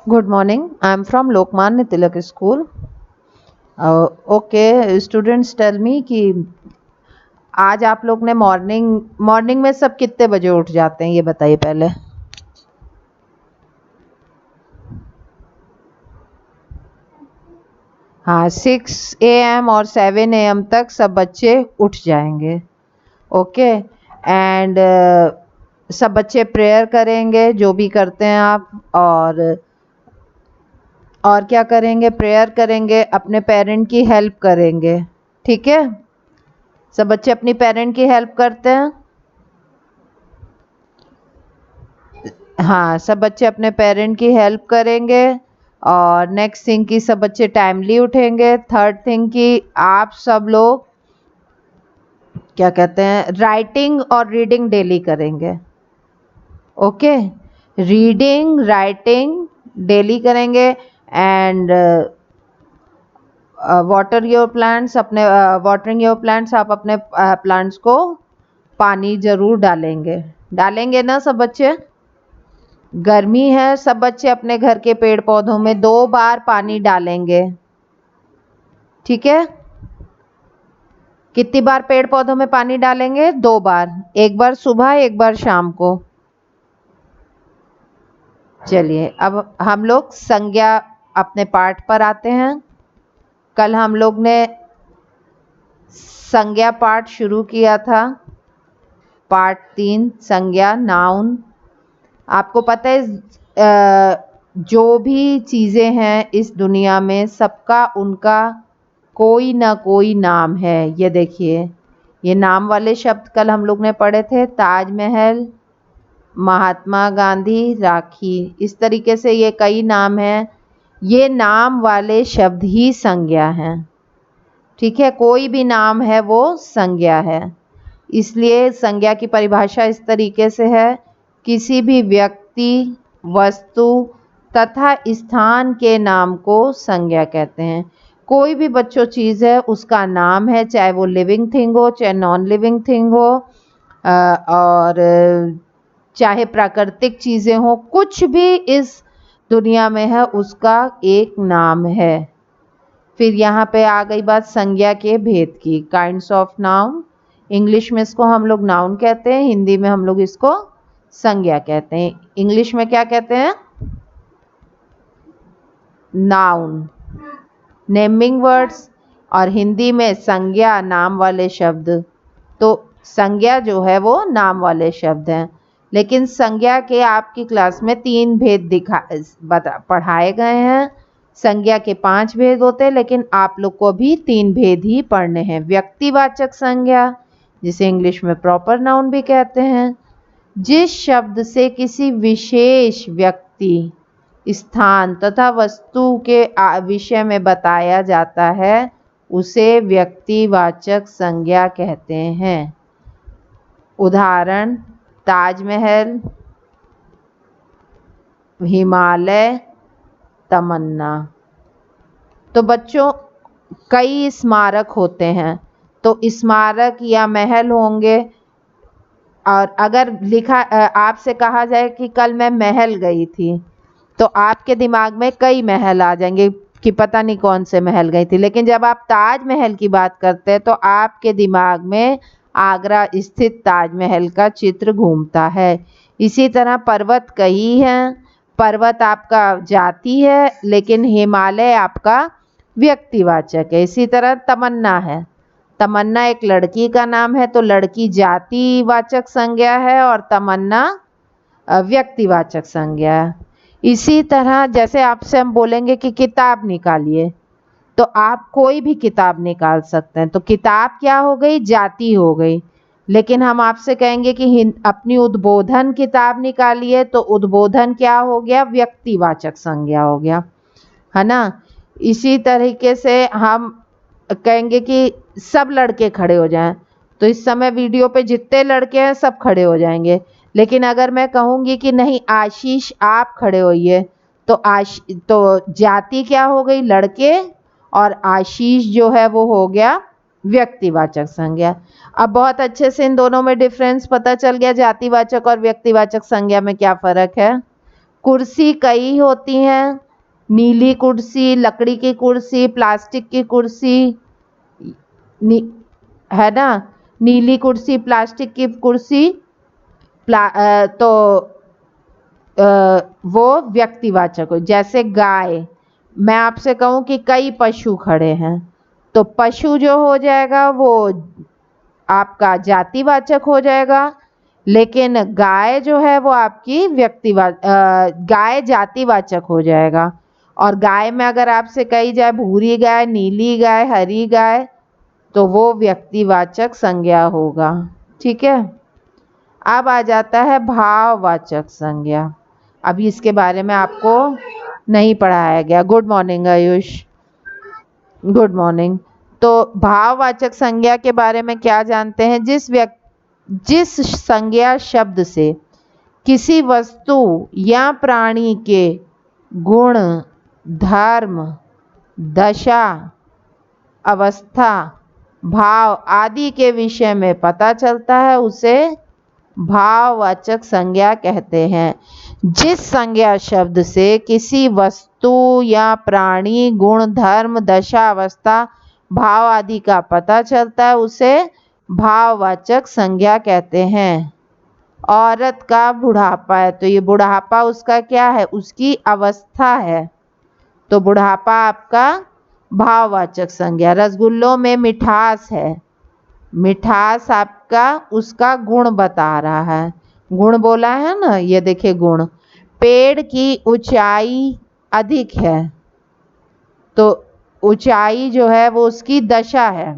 Good morning. I'm from Lokmanya Tilak School. Okay, students tell me कि आज आप लोग ने मॉर्निंग मॉर्निंग में सब कितने बजे उठ जाते हैं ये बताइए पहले। हाँ, 6 AM और 7 AM तक सब बच्चे उठ जाएंगे। ओके एंड सब बच्चे प्रेयर करेंगे, जो भी करते हैं आप, और क्या करेंगे, प्रेयर करेंगे, अपने पेरेंट की हेल्प करेंगे। ठीक है, सब बच्चे अपनी पेरेंट की हेल्प करते हैं। हाँ, सब बच्चे अपने पेरेंट की हेल्प करेंगे। और नेक्स्ट थिंग कि सब बच्चे टाइमली उठेंगे। थर्ड थिंग कि आप सब लोग क्या कहते हैं, राइटिंग और रीडिंग डेली करेंगे। ओके, रीडिंग राइटिंग डेली करेंगे एंड वाटरिंग योर प्लांट्स, आप अपने प्लांट्स को पानी जरूर डालेंगे। डालेंगे ना सब बच्चे? गर्मी है, सब बच्चे अपने घर के पेड़ पौधों में 2 बार पानी डालेंगे। ठीक है, कितनी बार पेड़ पौधों में पानी डालेंगे? 2 बार, एक बार सुबह, एक बार शाम को। चलिए, अब हम लोग संज्ञा अपने पाठ पर आते हैं। कल हम लोग ने संज्ञा पाठ शुरू किया था। पार्ट 3 संज्ञा, नाउन। आपको पता है जो भी चीज़ें हैं इस दुनिया में, सबका उनका कोई ना कोई नाम है। ये देखिए, ये नाम वाले शब्द कल हम लोग ने पढ़े थे। ताजमहल, महात्मा गांधी, राखी, इस तरीके से ये कई नाम हैं। ये नाम वाले शब्द ही संज्ञा हैं। ठीक है, कोई भी नाम है वो संज्ञा है। इसलिए संज्ञा की परिभाषा इस तरीके से है, किसी भी व्यक्ति, वस्तु तथा स्थान के नाम को संज्ञा कहते हैं। कोई भी बच्चों चीज़ है उसका नाम है, चाहे वो लिविंग थिंग हो, चाहे नॉन लिविंग थिंग हो, और चाहे प्राकृतिक चीज़ें हो, कुछ भी इस दुनिया में है उसका एक नाम है। फिर यहाँ पे आ गई बात संज्ञा के भेद की। काइंड्स ऑफ नाउन, इंग्लिश में इसको हम लोग नाउन कहते हैं, हिंदी में हम लोग इसको संज्ञा कहते हैं। इंग्लिश में क्या कहते हैं? नाउन, नेमिंग वर्ड्स, और हिंदी में संज्ञा, नाम वाले शब्द। तो संज्ञा जो है वो नाम वाले शब्द हैं, लेकिन संज्ञा के आपकी क्लास में 3 भेद पढ़ाए गए हैं। संज्ञा के 5 भेद होते हैं, लेकिन आप लोग को भी 3 भेद ही पढ़ने हैं। व्यक्तिवाचक संज्ञा, जिसे इंग्लिश में प्रॉपर नाउन भी कहते हैं, जिस शब्द से किसी विशेष व्यक्ति, स्थान तथा वस्तु के विषय में बताया जाता है, उसे व्यक्तिवाचक संज्ञा कहते हैं। उदाहरण, ताजमहल, हिमालय, तमन्ना। तो बच्चों, कई स्मारक होते हैं, तो स्मारक या महल होंगे। और अगर लिखा आपसे कहा जाए कि कल मैं महल गई थी, तो आपके दिमाग में कई महल आ जाएंगे कि पता नहीं कौन से महल गई थी। लेकिन जब आप ताजमहल की बात करते हैं तो आपके दिमाग में आगरा स्थित ताजमहल का चित्र घूमता है। इसी तरह पर्वत कई हैं। पर्वत आपका जाति है, लेकिन हिमालय आपका व्यक्तिवाचक है। इसी तरह तमन्ना है, तमन्ना एक लड़की का नाम है, तो लड़की जातिवाचक संज्ञा है और तमन्ना व्यक्तिवाचक संज्ञा है। इसी तरह जैसे आपसे हम बोलेंगे कि किताब निकालिए, तो आप कोई भी किताब निकाल सकते हैं, तो किताब क्या हो गई? जाति हो गई। लेकिन हम आपसे कहेंगे कि अपनी उद्बोधन किताब निकालिए, तो उद्बोधन क्या हो गया? व्यक्तिवाचक संज्ञा हो गया, है ना। इसी तरीके से हम कहेंगे कि सब लड़के खड़े हो जाएं, तो इस समय वीडियो पे जितने लड़के हैं सब खड़े हो जाएंगे। लेकिन अगर मैं कहूँगी कि नहीं आशीष आप खड़े होइए, तो जाति क्या हो गई? लड़के, और आशीष जो है वो हो गया व्यक्तिवाचक संज्ञा। अब बहुत अच्छे से इन दोनों में डिफरेंस पता चल गया, जातिवाचक और व्यक्तिवाचक संज्ञा में क्या फ़र्क है। कुर्सी कई होती हैं, नीली कुर्सी, लकड़ी की कुर्सी, प्लास्टिक की कुर्सी, है ना, नीली कुर्सी, प्लास्टिक की कुर्सी, तो वो व्यक्तिवाचक हो। जैसे गाय, मैं आपसे कहूँ कि कई पशु खड़े हैं, तो पशु जो हो जाएगा वो आपका जातिवाचक हो जाएगा, लेकिन गाय जो है वो आपकी गाय जातिवाचक हो जाएगा। और गाय में अगर आपसे कही जाए भूरी गाय, नीली गाय, हरी गाय, तो वो व्यक्तिवाचक संज्ञा होगा। ठीक है। अब आ जाता है भाववाचक संज्ञा। अभी इसके बारे में आपको नहीं पढ़ाया गया। Good morning Ayush, good morning. तो भाववाचक संज्ञा के बारे में क्या जानते हैं? जिस संज्ञा शब्द से किसी वस्तु या प्राणी के गुण, धर्म, दशा, अवस्था, भाव आदि के विषय में पता चलता है उसे भाववाचक संज्ञा कहते हैं। जिस संज्ञा शब्द से किसी वस्तु या प्राणी गुण, धर्म, दशा, अवस्था, भाव आदि का पता चलता है उसे भाववाचक संज्ञा कहते हैं। औरत का बुढ़ापा है, तो ये बुढ़ापा उसका क्या है? उसकी अवस्था है, तो बुढ़ापा आपका भाववाचक संज्ञा। रसगुल्लों में मिठास है, मिठास आपका उसका गुण बता रहा है, गुण बोला है ना, ये देखिए गुण। पेड़ की ऊंचाई अधिक है, तो ऊंचाई जो है वो उसकी दशा है,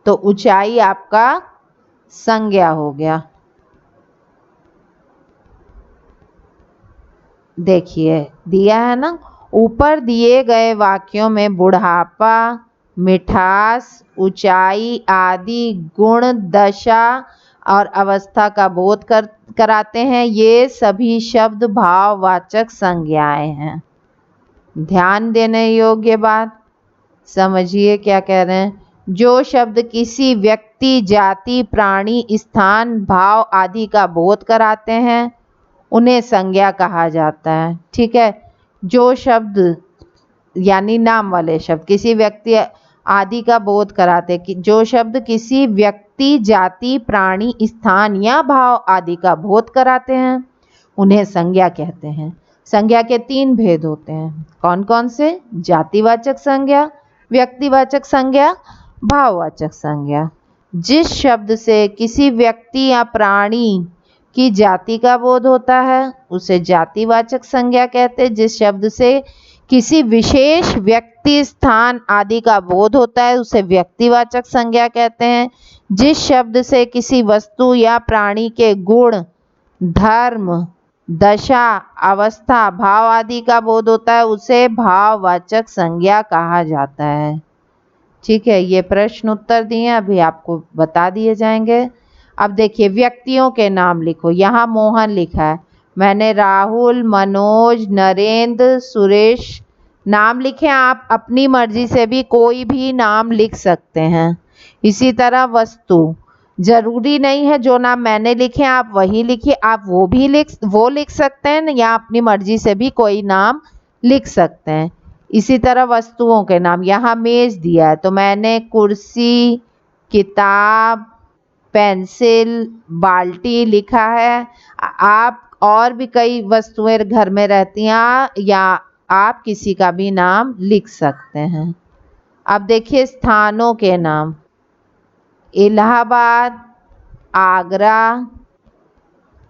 तो ऊंचाई आपका संज्ञा हो गया। देखिए दिया है ना, ऊपर दिए गए वाक्यों में बुढ़ापा, मिठास, ऊंचाई आदि गुण, दशा और अवस्था का बोध कराते हैं। ये सभी शब्द भाववाचक संज्ञाएं हैं। ध्यान देने योग्य बात, समझिए क्या कह रहे हैं। जो शब्द किसी व्यक्ति, जाति, प्राणी, स्थान, भाव आदि का बोध कराते हैं उन्हें संज्ञा कहा जाता है। ठीक है। जो शब्द यानी नाम वाले शब्द किसी व्यक्ति आदि का बोध कराते, कि जो शब्द किसी व्यक्ति, जाति, प्राणी, स्थान या भाव आदि का बोध कराते हैं उन्हें संज्ञा कहते हैं। संज्ञा के 3 भेद होते हैं। कौन कौन से? जातिवाचक संज्ञा, व्यक्तिवाचक संज्ञा, भाववाचक संज्ञा। जिस शब्द से किसी व्यक्ति या प्राणी की जाति का बोध होता है उसे जातिवाचक संज्ञा कहते हैं। जिस शब्द से किसी विशेष व्यक्ति, स्थान आदि का बोध होता है उसे व्यक्तिवाचक संज्ञा कहते हैं। जिस शब्द से किसी वस्तु या प्राणी के गुण, धर्म, दशा, अवस्था, भाव आदि का बोध होता है उसे भाववाचक संज्ञा कहा जाता है। ठीक है। ये प्रश्न उत्तर दिए, अभी आपको बता दिए जाएंगे। अब देखिए व्यक्तियों के नाम लिखो। यहाँ मोहन लिखा है, मैंने राहुल, मनोज, नरेंद्र, सुरेश नाम लिखे। आप अपनी मर्जी से भी कोई भी नाम लिख सकते हैं। इसी तरह वस्तु, जरूरी नहीं है जो नाम मैंने लिखे आप वही लिखिए, आप वो लिख सकते हैं, या अपनी मर्जी से भी कोई नाम लिख सकते हैं। इसी तरह वस्तुओं के नाम, यहाँ मेज दिया है तो मैंने कुर्सी, किताब, पेंसिल, बाल्टी लिखा है। आप और भी कई वस्तुएं घर में रहती हैं, या आप किसी का भी नाम लिख सकते हैं। अब देखिए स्थानों के नाम, इलाहाबाद, आगरा,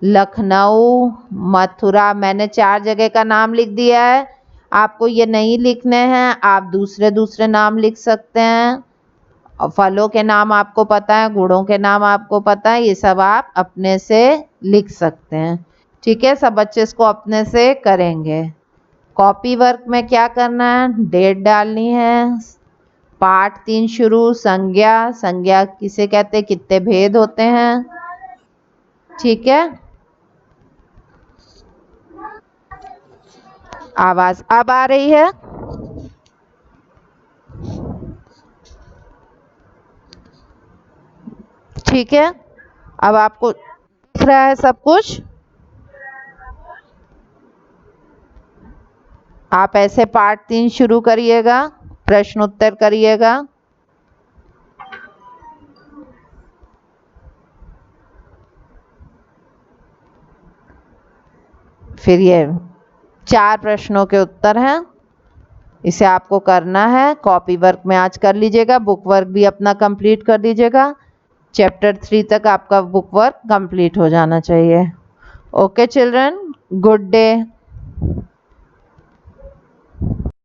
लखनऊ, मथुरा। मैंने 4 जगह का नाम लिख दिया है। आपको ये नहीं लिखने हैं, आप दूसरे दूसरे नाम लिख सकते हैं। और फलों के नाम आपको पता है, गुड़ों के नाम आपको पता है, ये सब आप अपने से लिख सकते हैं। ठीक है। सब बच्चे इसको अपने से करेंगे। कॉपी वर्क में क्या करना है? डेट डालनी है। पाठ 3 शुरू, संज्ञा, संज्ञा किसे कहते हैं, कितने भेद होते हैं। ठीक है। आवाज अब आ रही है? ठीक है। अब आपको दिख रहा है सब कुछ? आप ऐसे पार्ट 3 शुरू करिएगा, प्रश्न उत्तर करिएगा। फिर ये 4 प्रश्नों के उत्तर हैं, इसे आपको करना है। कॉपी वर्क में आज कर लीजिएगा, बुक वर्क भी अपना कंप्लीट कर दीजिएगा। चैप्टर 3 तक आपका बुक वर्क कंप्लीट हो जाना चाहिए। Okay children, good day.